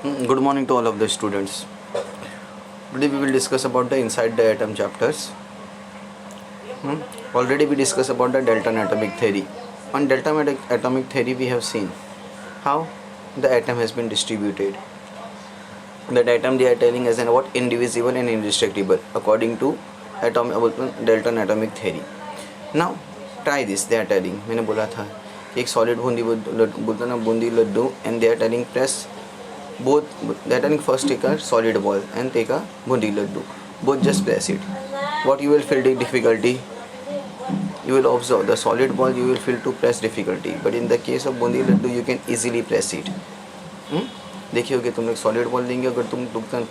Good morning to all of the students. Today we will discuss about the inside the atom chapters. Already we discussed about the Dalton atomic theory. On Dalton atomic theory we have seen how the atom has been distributed. That atom they are telling us about indivisible and indestructible according to Dalton atomic theory. Now try this. They are telling, मैंने बोला था कि एक solid Bundi Laddu and they are telling press both. They are telling first take a solid ball and take a bundi laddu. Both just press it. What you will feel the difficulty? You will observe the solid ball you will feel to press difficulty, but in the case of bundi laddu you can easily press it. देखिए कि तुम एक solid ball लेंगे, अगर तुम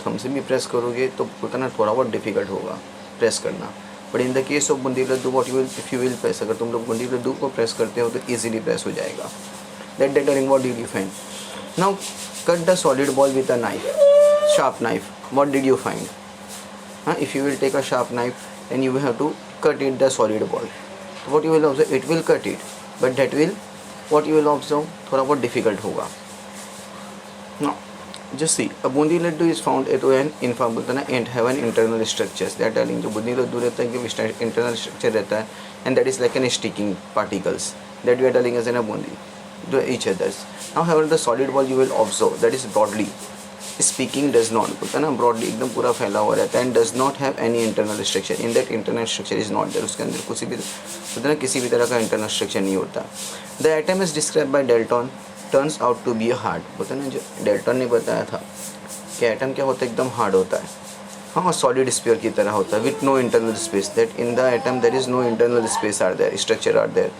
thumb से भी press करोगे तो उतना थोड़ा बहुत डिफिकल्ट होगा प्रेस करना. But in the case of boondi laddu what you will, if you will press, अगर तुम लोग बुंदी लड्डू को प्रेस करते हो तो इजीली प्रेस हो जाएगा. That telling what did you find? Now cut the solid ball with a knife, sharp knife. What did you find? If you will take a sharp knife then you will have to cut it the solid ball. So what you will observe, it will cut it, but that will, what you will observe, थोड़ा बहुत difficult होगा. Now just see, a bundi laddu is found at an and have an internal structures. They are telling जो bundi laddu रहता है कि internal structure रहता है, and that is like an sticking particles that we are telling as in a bundi to each others. Now however the solid ball you will observe that is broadly speaking does not, बोलता है ना, broadly एकदम पूरा फैला हुआ रहता है and does not have any internal structure. In that internal structure is not there. उसके अंदर किसी भी, बोलता है ना, किसी भी तरह का internal structure नहीं होता. The atom is described by Dalton turns out to be a hard. बोलता है ना, जो Dalton ने बताया था कि एटम क्या होता है, एकदम हार्ड होता है. हाँ, सॉलिड स्फीयर की तरह होता है with no internal space. That in the atom there is no internal space are there, structure are there.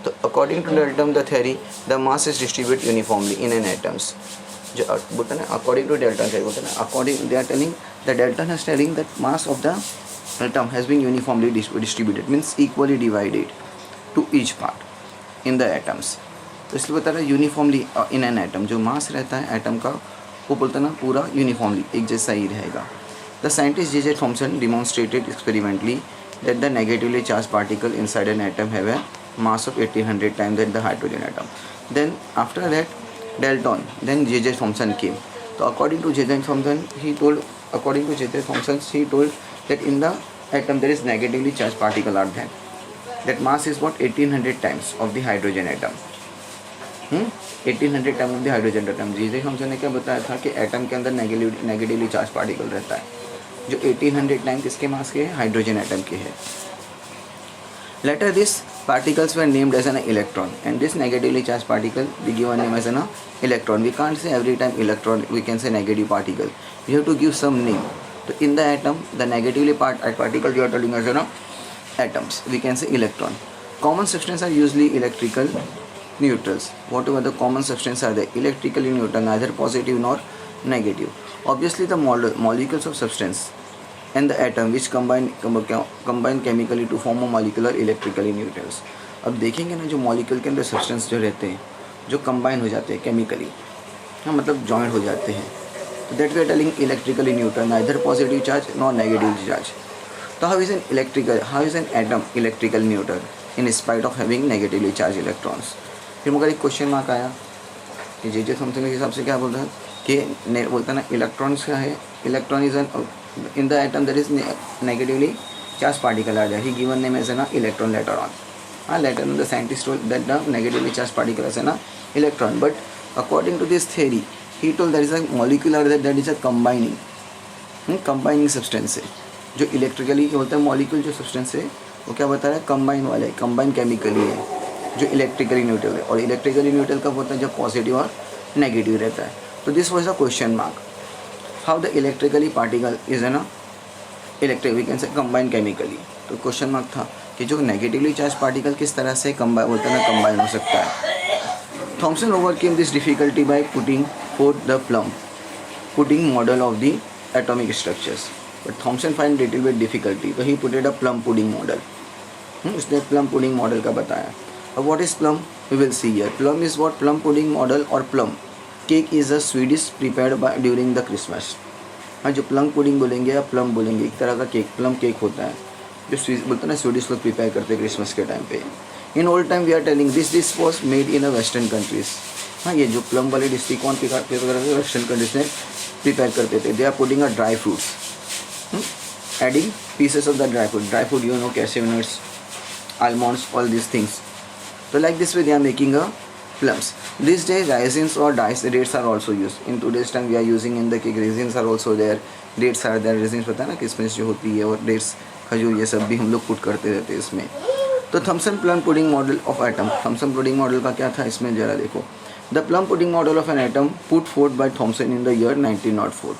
तो according to Dalton the theory the mass is distributed uniformly in an atoms. जो बोलते हैं ना according to Dalton theory, बोलते हैं ना according, they are telling the Dalton is telling that mass of the atom has been uniformly distributed, means equally divided to each part in the atoms. तो इसलिए बता रहा है यूनिफॉर्मली इन एन एटम, जो मास रहता है एटम का वो बोलते हैं ना पूरा यूनिफॉर्मली एक जैसा ही रहेगा. The scientist J.J. Thomson demonstrated experimentally that the negatively charged particle inside an atom have a mass of 1800 times than the hydrogen atom. Then after that Dalton, then J.J. Thomson came. So according to J.J. Thomson, he told that in the atom there is negatively charged particle are there. That mass is what 1800 times of the hydrogen atom. 1800 time of the hydrogen atom. J.J. Thomson ने क्या बताया था कि atom के अंदर negatively charge particle रहता है जो 1800 टाइम किसके मास के है, हाइड्रोजन एटम के है. Later these particles were named as an electron, and this negatively charged particle we give a name as an electron. We can't say every time electron, we can say negative particle. We have to give some name. So in the atom, the negatively particle you are telling as an atoms, we can say electron. Common substances are usually electrical neutrals. Whatever the common substances are, they electrically neutral, neither positive nor negative. Obviously the molecules of substance and the atom which combine chemically to form a molecular electrically neutrals. अब देखेंगे ना जो molecule के अंदर substance जो रहते हैं जो कंबाइन हो जाते हैं केमिकली, हाँ मतलब जॉइंट हो जाते हैं, तो that we are telling electrically neutral, neither positive charge nor negative charge. तो how is an atom electrical neutral in spite of having negatively charge electrons. फिर मगर एक क्वेश्चन मार्क आया कि J.J. थॉमसन के हिसाब से क्या बोलता है कि बोलता है ना इलेक्ट्रॉन्स क्या है, electron is an in the atom there is negatively charged particle are there. He given name as an electron later on. Later on the scientist told that the negatively charged particle is an electron. But according to this theory, he told there is a molecule are there that is a combining substance है जो electrically होता है. Molecule जो substance है वो क्या बता रहा है, कंबाइन वाला है, कंबाइन केमिकली है जो इलेक्ट्रिकली न्यूट्रल है. और इलेक्ट्रिकली न्यूट्रल कब होता है, जब पॉजिटिव और नेगेटिव रहता है. तो this was a question mark. How the electrically particle is an electric, we can say combined chemically. तो क्वेश्चन मार्क था कि जो नेगेटिवली चार्ज पार्टिकल किस तरह से कंबाइन हो सकता है. Thomson overcame this difficulty by putting forth the plum pudding model of the atomic structures. But Thomson find little bit difficulty, so he put it a plum pudding model. उसने plum pudding model का बताया. अब what is plum, we will see here. Plum is what, plum pudding model और plum cake is a Swedish prepared by during the Christmas. हाँ, जो plum pudding बोलेंगे या plum बोलेंगे, एक तरह का केक प्लम केक होता है जो बोलते हैं ना स्वीडिश लोग प्रिपेयर करते हैं क्रिसमस के टाइम पे. In old time we are telling this was made in a western countries. हाँ, ये जो प्लम वाले दृष्टिकोण वेस्टर्न कंट्रीज में प्रिपेयर करते थे. They are putting a dry fruits, adding pieces of the dry fruit, you know, cashew nuts, almonds, all these things. So like this way they are making a plums. These days raisins or dates are also used. In today's time we are using in the cake, raisins are also there, dates are there. raisins पता है ना किसमिस जो होती है, और dates खजूर, ये सब भी हम लोग पुट करते रहते हैं इसमें. तो Thomson plum pudding model of atom. Thomson pudding model का क्या था इसमें जरा देखो. The plum pudding model of an atom put forth by Thomson in the year 1904.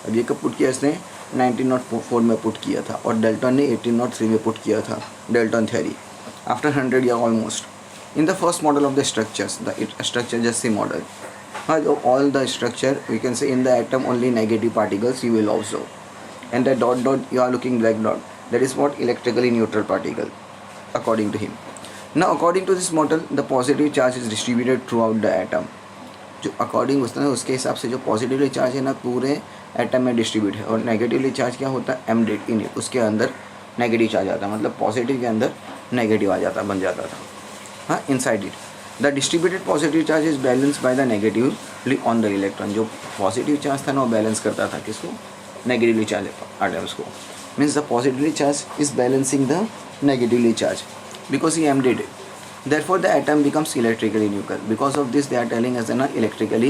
अब ये कब पुट किया इसने? 1904 में पुट किया था, और डेल्टन ने 1803 में पुट किया था. Dalton theory after 100 year almost. In the first model of the structures, the structure just see model. All the structure we can say in the atom only negative particles you will observe, and the dot you are looking black dot, that is what electrically neutral particle according to him. Now according to this model the positive charge is distributed throughout the atom. जो according उसके हिसाब से जो positively charge है ना पूरे atom में distribute है, और नेगेटिवली चार्ज क्या होता है? एमडेट इन इट, उसके अंदर नेगेटिव चार्ज आता है, मतलब पॉजिटिव के अंदर नेगेटिव आ जाता, बन जाता था. हाँ, inside it the distributed positive charge is balance by the negatively on the electron. जो पॉजिटिव चार्ज था ना वो बैलेंस करता था किसको? नेगेटिवली चार्ज आटम्स को. Means the positively charge is balancing the negatively charge because he embedded it. therefore the atom becomes electrically neutral. Because of this they are telling us they are electrically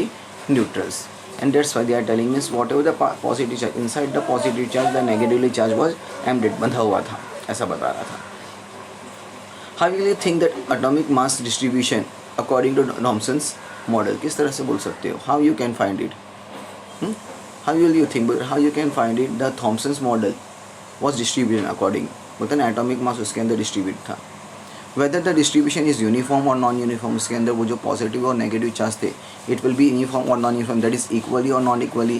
neutrals, and that's why they are telling us whatever the positive charge inside the positive charge the negatively charge was embedded, बंधा हुआ था, ऐसा बता रहा था. How will you think that atomic mass distribution according to Thomson's model? किस तरह से बोल सकते हो? How you can find it? How will you think? How you can find it? The Thomson's model was distributed according, बोलते ना atomic mass उसके अंदर distribute था. Whether the distribution is uniform or non-uniform, उसके अंदर वो जो पॉजिटिव और नेगेटिव चार्ज थे, it will be uniform or non-uniform, that is equally or non-equally,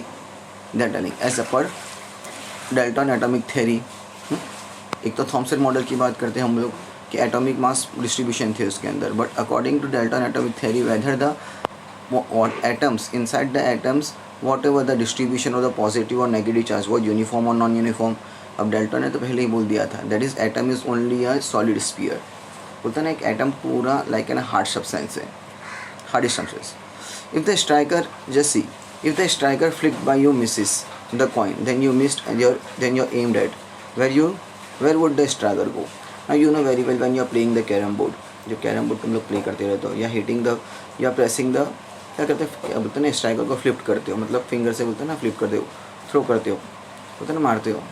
that telling as per Dalton atomic theory. एक तो थॉमसन मॉडल की बात करते हैं हम लोग कि एटॉमिक मास डिस्ट्रीब्यूशन थे उसके अंदर, but according to Dalton atomic theory whether the atoms inside the atoms whatever the distribution of the positive और नेगेटिव चार्ज वो यूनिफॉर्म और नॉन यूनिफॉर्म. अब डेल्टन ने तो पहले ही बोल दिया था that is atom is only a solid sphere. बोलता ना एक एटम पूरा लाइक एन हार्ड सब्सटेंस है, hard substance. If the striker just see, if the striker flicked bye you misses the coin then you missed your then you aimed at where would the striker go? Now you know very well when you are playing the carom board, जो carrom board तुम लोग play करते रहते हो, या hitting the या pressing the, क्या करते हो बोलते ना स्ट्राइकर को फ्लिप करते हो, मतलब फिंगर से बोलते ना फ्लिप करते हो, थ्रो करते हो, बोलते ना मारते हो,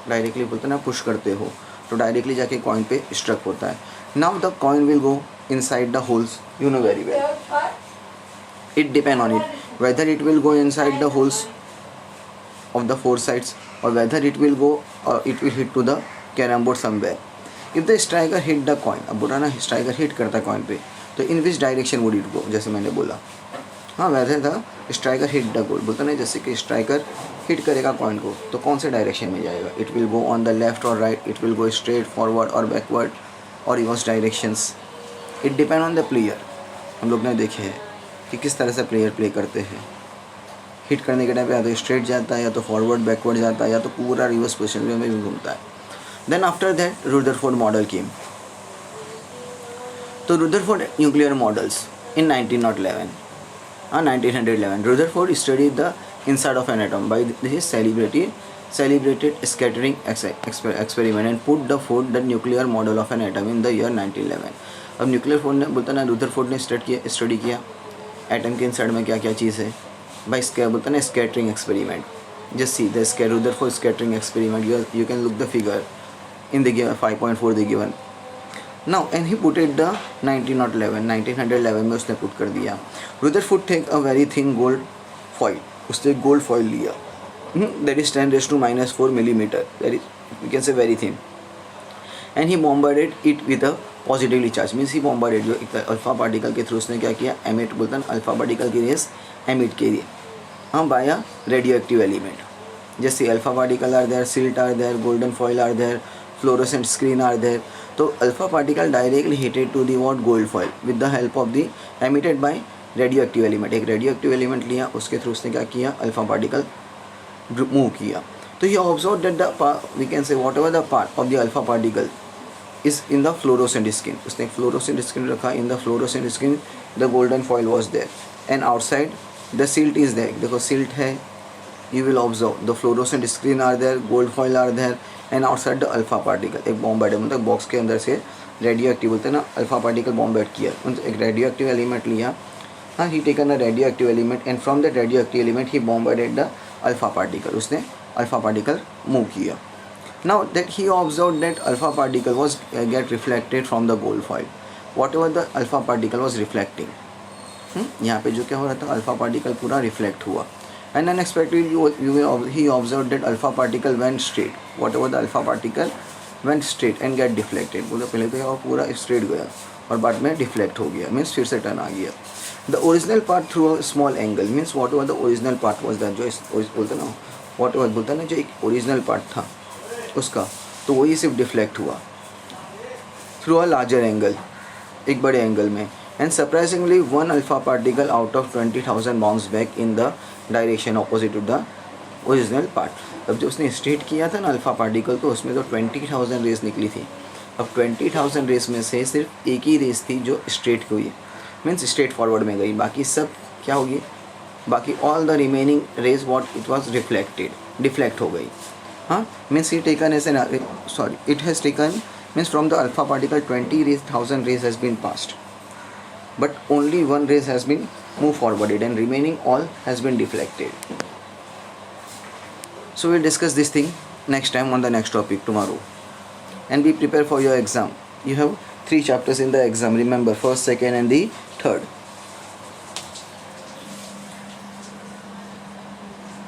डायरेक्टली बोलते ना पुश करते हो, तो डायरेक्टली जाके कॉइन पे स्ट्रक होता है. Now the coin will go inside the holes, you know very well. It depend on it whether it will go inside the holes of the four sides or whether it will go or it will hit to the carom board somewhere. If the striker hit the coin, अब बोला ना striker hit करता coin पे, तो in which direction would it go, जैसे मैंने बोला. हाँ, whether the striker hit the goal, बोलता ना जैसे कि स्ट्राइकर हिट करेगा कॉइन को तो कौन से डायरेक्शन में जाएगा. It will go on the left और right, it will go straight forward और बैकवर्ड और reverse directions. It depend on the player. हम लोग ने देखे हैं कि किस तरह से प्लेयर प्ले करते हैं. हिट करने के टाइम पे या तो स्ट्रेट जाता है, या तो फॉरवर्ड बैकवर्ड जाता है, या तो पूरा रिवर्स पोजिशन में भी घूमता है. Then after that Rutherford model came. तो Rutherford nuclear models in 1911 Rutherford studied the inside of an atom by this celebrated scattering experiment and put the forth the nuclear model of an atom in the year 1911. अब nuclear Ford ने बोलता ना Rutherford ने study किया atom के inside में क्या क्या चीज़ है. By बोलते ना scattering experiment. Just see the Rutherford scattering experiment. You can look the figure in the given 5.4 the given. Now and he put it the 1911 में उसने पुट कर दिया. Rutherford take a very thin gold foil. उसने gold foil लिया. That is 10⁻⁻⁴ millimeter. That is we can say very thin. And he bombarded it with a positively charged. Means he bombarded जो alpha particle के through उसने क्या किया, emit बोलते हैं alpha particle की रेस एमिट के लिए, हाँ, by a radioactive element. जैसे alpha particle are there, slit are there, golden foil are there, fluorescent screen are there. तो alpha particle directly hitted to the what gold foil with the help of the emitted by radioactive element. एक radioactive element लिया, उसके through उसने क्या किया, alpha particle move किया. तो ये observe that the we can say whatever the part of the alpha particle is in the fluorescent skin. उसने फ्लोरोसेंट स्किन रखा. In the fluorescent skin the golden foil was there. and outside the silt is there. देखो silt है, you will observe the fluorescent screen are there, gold foil are there, and outside the alpha particle. एक bomb bad मतलब box के अंदर से radio active बोलते हैं ना, अल्फा पार्टिकल बॉम्ब बैड किया, एक रेडियो एक्टिव एलिमेंट लिया, हाँ, he taken a radioactive element and from that radioactive element he bombarded the alpha particle, उसने अल्फा पार्टिकल मूव किया. Now that he observe that alpha particle was get reflected from the gold foil, whatever the alpha particle was reflecting. यहाँ पे जो क्या हो रहा था, alpha particle पूरा रिफ्लेक्ट हुआ. And unexpectedly he observe that alpha particle went straight, whatever the alpha particle went straight and get deflected. बोला पहले तो पूरा स्ट्रेट गया और बाद में डिफ्लेक्ट हो गया, मीन्स फिर से टर्न आ गया. The original part through a small angle, means what ever the original part was that, जो बोलते ना, वॉट एवर बोलता ना, जो एक ओरिजिनल पार्ट था उसका, तो वही सिर्फ डिफ्लेक्ट हुआ थ्रू अ लार्जर एंगल, एक बड़े एंगल में. And surprisingly one alpha particle out of 20,000 bounce back in the direction opposite to the original part. अब जो उसने स्ट्रेट किया था ना अल्फा पार्टिकल, तो उसमें तो 20,000 रेस निकली थी. अब 20,000 रेस में से सिर्फ एक ही रेस थी जो स्ट्रेट हुई, मीन्स स्ट्रेट फॉरवर्ड में गई, बाकी सब क्या होगी, बाकी all the remaining rays what it was reflected, deflect हो गई. हाँ, means he taken as an sorry it has taken means from the alpha particle 20,000 rays has been passed, but only one rays has been moved forwarded and remaining all has been deflected. So we'll discuss this thing next time on the next topic tomorrow, and be prepared for your exam. You have 3 chapters in the exam, remember, first, second and the third.